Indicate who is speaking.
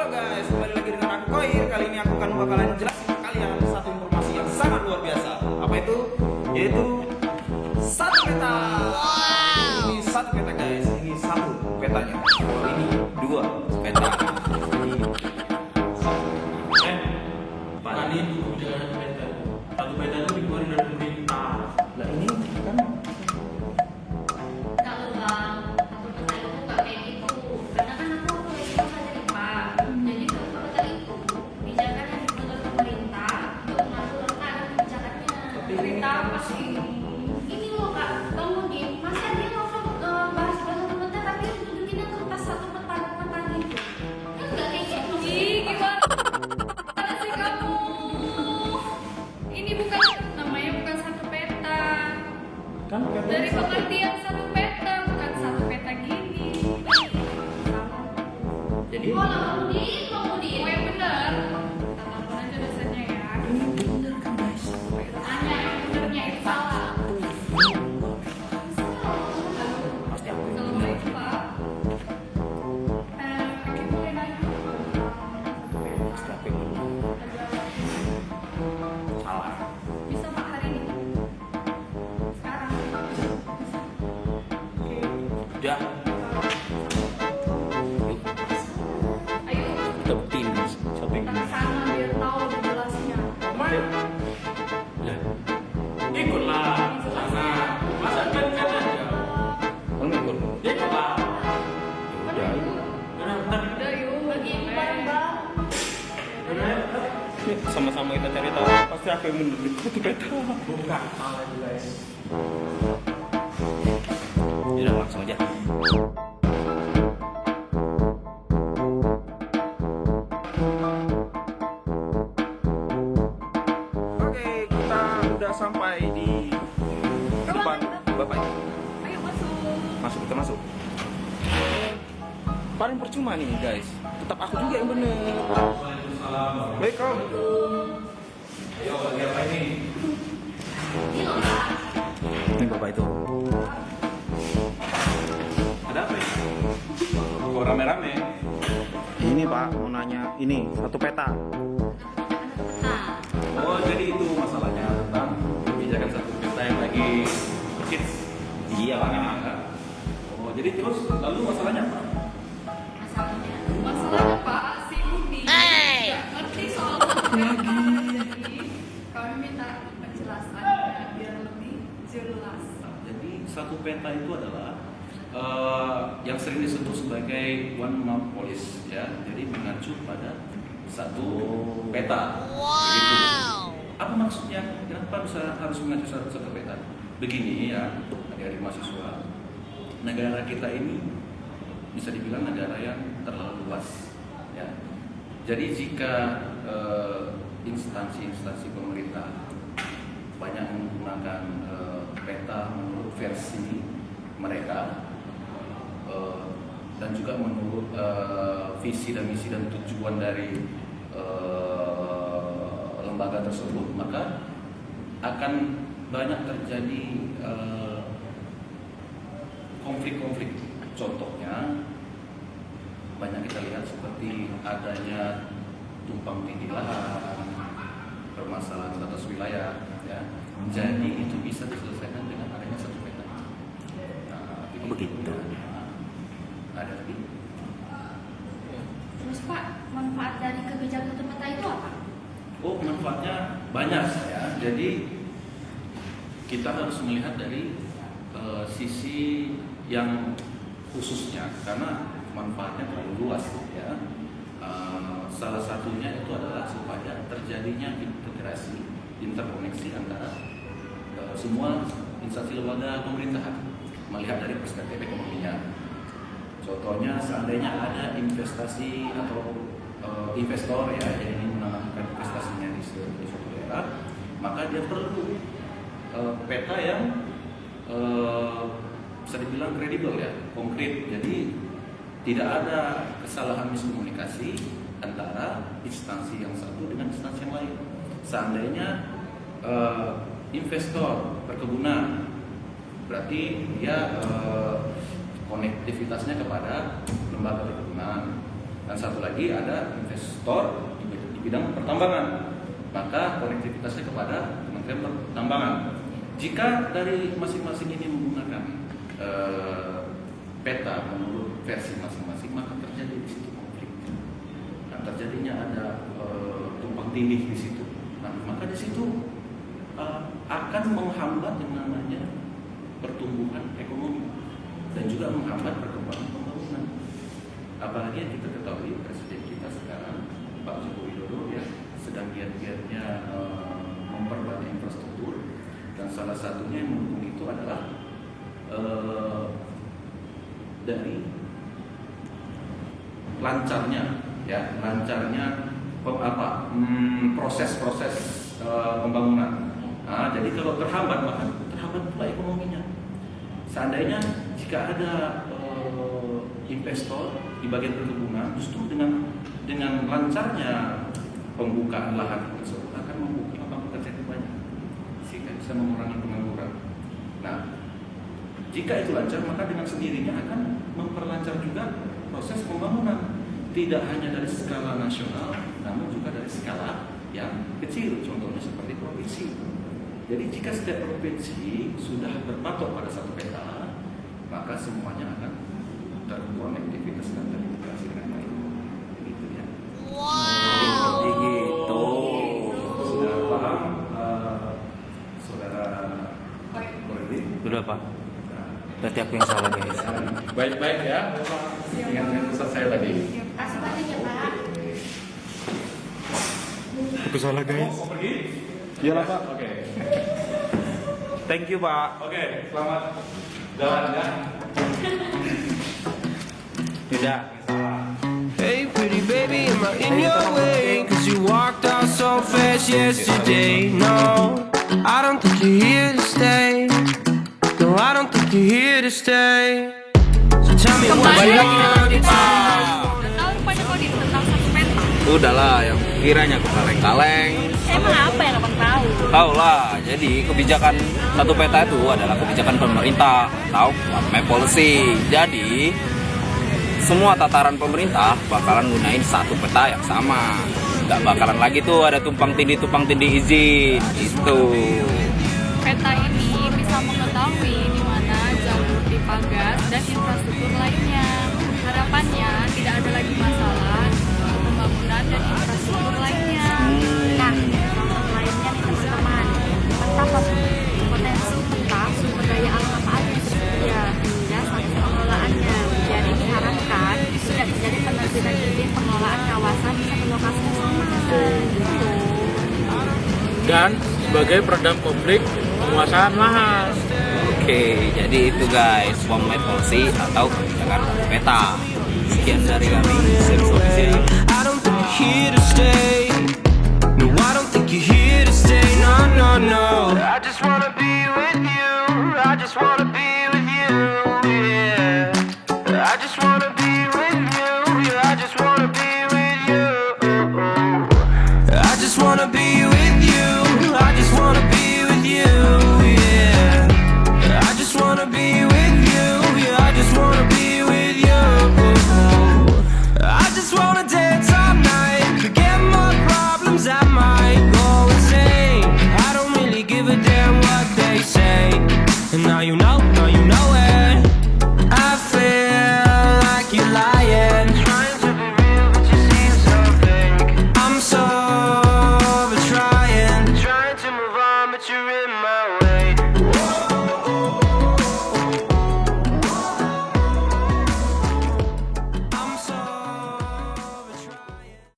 Speaker 1: Halo guys, kembali lagi dengan aku Koir. Kali ini aku akan bakalan jelasin ke kalian satu informasi yang sangat luar biasa. Apa itu? Yaitu satu peta. Ini satu peta guys. Ini satu petanya. Kalau ini dua peta.
Speaker 2: Pak ini itu kebijakan satu peta. Satu peta itu dikeluarin dari pemerintah.
Speaker 1: Nah ini kan
Speaker 3: Kalau bang, aku peta itu nggak kayak gitu. Karena kan aku kuliah sama dari Pak. Jadi kalau peta itu kebijakan yang dibuat oleh pemerintah untuk mengaturkan kebijakannya. Pemerintah apa sih? Ini loh kak, kamu nih, masa dia ngomong bahas satu peta tapi tunjukin yang kertas satu peta gitu. Kan nggak kayak gitu. Ih, gimana sih kamu? Ini namanya bukan satu peta.
Speaker 1: kan
Speaker 3: Dari pengertian satu peta, bukan satu peta gini.
Speaker 1: jadi
Speaker 3: Oh, Mahmudin. Oh, yang benar. Telepon aja dosennya ya.
Speaker 1: ini bener kan guys.
Speaker 3: Tanya yang benernya itu salah.
Speaker 1: Pasti aku yang
Speaker 3: Assalamualaikum, Pak. Kami boleh nanya?
Speaker 1: pasti aku yang bener. Salah.
Speaker 3: Bisa Pak hari ini? Sekarang? Oke.
Speaker 1: Udah. Yuk,
Speaker 3: Ayo,
Speaker 1: kita buktiin guys. Siapa yang
Speaker 3: kita
Speaker 1: bener.
Speaker 3: ke sana biar tahu lebih jelasnya.
Speaker 1: Nah,
Speaker 2: Ikutlah ke sana. Masa kan aja.
Speaker 1: kamu ikut.
Speaker 2: Ikutlah.
Speaker 1: Ya udah.
Speaker 2: Benar-benar.
Speaker 3: Udah yuk, bagiin bareng-bareng.
Speaker 1: Yuk, sama-sama kita cari tahu. Pasti aku yang bener. Satu peta.
Speaker 2: Bukan salah itu guys.
Speaker 1: Udah langsung aja. Oke, kita udah sampai di depan Bapak.
Speaker 3: Ayo masuk.
Speaker 1: Masuk, kita masuk. Paling percuma nih guys. Tetap aku juga yang bener.
Speaker 2: Waalaikumsalam.
Speaker 1: Baik kamu.
Speaker 2: Yo, lagi apa ini?
Speaker 1: Ini Bapak itu.
Speaker 2: Ada apa ini? Kok rame-rame?
Speaker 1: Ini Pak mau nanya. Ini satu peta.
Speaker 3: Nah,
Speaker 2: Oh, jadi itu masalahnya tentang kebijakan satu peta yang lagi hits.
Speaker 1: Iya Pak.
Speaker 2: Oh, jadi terus lalu masalahnya apa?
Speaker 3: masalahnya Pak, si Budi nggak ngerti soal peta. Jadi kami minta penjelasannya biar lebih jelas.
Speaker 2: Jadi satu peta itu adalah yang sering disebut sebagai one map policy ya. Jadi mengacu pada satu peta. Begitu. Apa maksudnya? Kenapa bisa harus mengacu satu peta? Begini ya, adik-adik mahasiswa. Negara kita ini bisa dibilang negara yang terlalu luas ya. Jadi jika instansi-instansi pemerintah banyak menggunakan peta menurut versi mereka dan juga menurut visi dan misi dan tujuan dari lembaga tersebut, maka akan banyak terjadi konflik-konflik. Contohnya banyak kita lihat seperti adanya tumpang tindih lahan, permasalahan batas wilayah ya. Jadi itu bisa diselesaikan dengan adanya satu peta. Nah,
Speaker 1: Begitu.
Speaker 2: Ada lagi?
Speaker 3: Terus Pak, manfaat dari kebijakan satu peta itu apa?
Speaker 2: Oh, manfaatnya banyak ya. Jadi kita harus melihat dari sisi yang khususnya karena manfaatnya terlalu luas ya. Salah satunya itu adalah supaya terjadinya integrasi, interkoneksi antara semua instansi lembaga pemerintahan melihat dari perspektif ekonominya. Contohnya seandainya ada investasi atau investor ya yang ingin menanamkan investasinya di suatu daerah, maka dia perlu peta yang bisa dibilang kredibel ya, konkret. Jadi tidak ada kesalahan miskomunikasi antara instansi yang satu dengan instansi yang lain. Seandainya investor perkebunan, berarti dia konektivitasnya kepada lembaga perkebunan. Dan satu lagi ada investor di bidang pertambangan, maka konektivitasnya kepada Kementerian Pertambangan. Jika dari masing-masing ini menggunakan peta menurut versi masing-masing, maka terjadi di situ konflik. Dan terjadinya ada tumpang tindih di situ. Nah, maka di situ akan menghambat yang namanya pertumbuhan ekonomi dan juga menghambat perkembangan pembangunan. Apalagi yang kita ketahui presiden kita sekarang Pak Joko Widodo ya sedang giat-giatnya memperbanyak infrastruktur, dan salah satunya yang mendukung itu adalah dari lancarnya proses-proses pembangunan. Nah, jadi kalau terhambat maka terhambat pula ekonominya. Seandainya jika ada investor di bagian perkebunan, justru dengan lancarnya pembukaan lahan tersebut akan membuka lapangan pekerjaan banyak, sehingga bisa mengurangi pengangguran. Nah, jika itu lancar, maka dengan sendirinya akan memperlancar juga proses pembangunan, tidak hanya dari skala nasional, namun juga dari skala yang kecil, contohnya seperti provinsi. Jadi jika setiap provinsi sudah berpatok pada satu peta, maka semuanya akan terkonektivitas dan terintegrasi dengan baik. Begitu ya.
Speaker 1: Wow. Gitu.
Speaker 2: Sudah paham, saudara Korebi?
Speaker 1: Sudah Pak. Berarti aku yang salah guys.
Speaker 2: Baik-baik ya. Ingatkan pesan saya tadi.
Speaker 3: Kasih banyak ya Pak.
Speaker 1: Aku salah guys.
Speaker 2: Mau pergi?
Speaker 1: Iyalah Pak.
Speaker 2: Oke.
Speaker 1: Thank you Pak.
Speaker 2: Oke, selamat jalan ya.
Speaker 1: Tidak.
Speaker 4: Hey pretty baby, am I in your way? Cause you walked out so fast yesterday. No, I don't think you're here to stay. No, I don't think you're here to stay. So tell me what
Speaker 1: Kembali
Speaker 4: you
Speaker 1: lagi dengan
Speaker 4: want.
Speaker 1: kita.
Speaker 3: Tahu rupanya kau di tentang satu peta.
Speaker 1: Udahlah, yang kiranya aku kaleng-kaleng.
Speaker 3: Emang apa yang abang tahu?
Speaker 1: Tahu lah, jadi kebijakan satu peta itu adalah kebijakan pemerintah atau government policy. Jadi semua tataran pemerintah bakalan gunain satu peta yang sama. Gak bakalan lagi tuh ada tumpang tindih izin gitu.
Speaker 5: Peta ini bisa mengetahui di mana jalur dipagas dan infrastruktur lainnya. Harapannya tidak ada lagi masalah pembangunan dan infrastruktur lainnya.
Speaker 3: Nah, contoh lainnya nih teman-teman. Betapa potensi peta sumber daya alam apa aja yang tersedia hingga sampai pengelolaannya. Jadi diharapkan tidak terjadi penerbitan izin pengelolaan kawasan di satu lokasi yang sama. Gitu.
Speaker 6: Dan sebagai peredam konflik penguasaan lahan.
Speaker 1: Oke, jadi itu guys, government policy atau kebijakan peta. Sekian dari kami, Service Official.
Speaker 4: I don't think you're here to stay. No, I don't think you're here to stay. No, no, no. I just wanna be with you. I just wanna be with you. Yeah. I just wanna be with you. Yeah, I just wanna be with you. I just wanna be with you. I just wanna be with you. Yeah. I just wanna be with you. Yeah, I just wanna be with you. I just wanna dance all night, forget my problems, I might go insane. I don't really give a damn what they say. And now you know it. I feel like you're lying, trying to be real but you seem so fake. I'm so over trying to move on but you're in my way.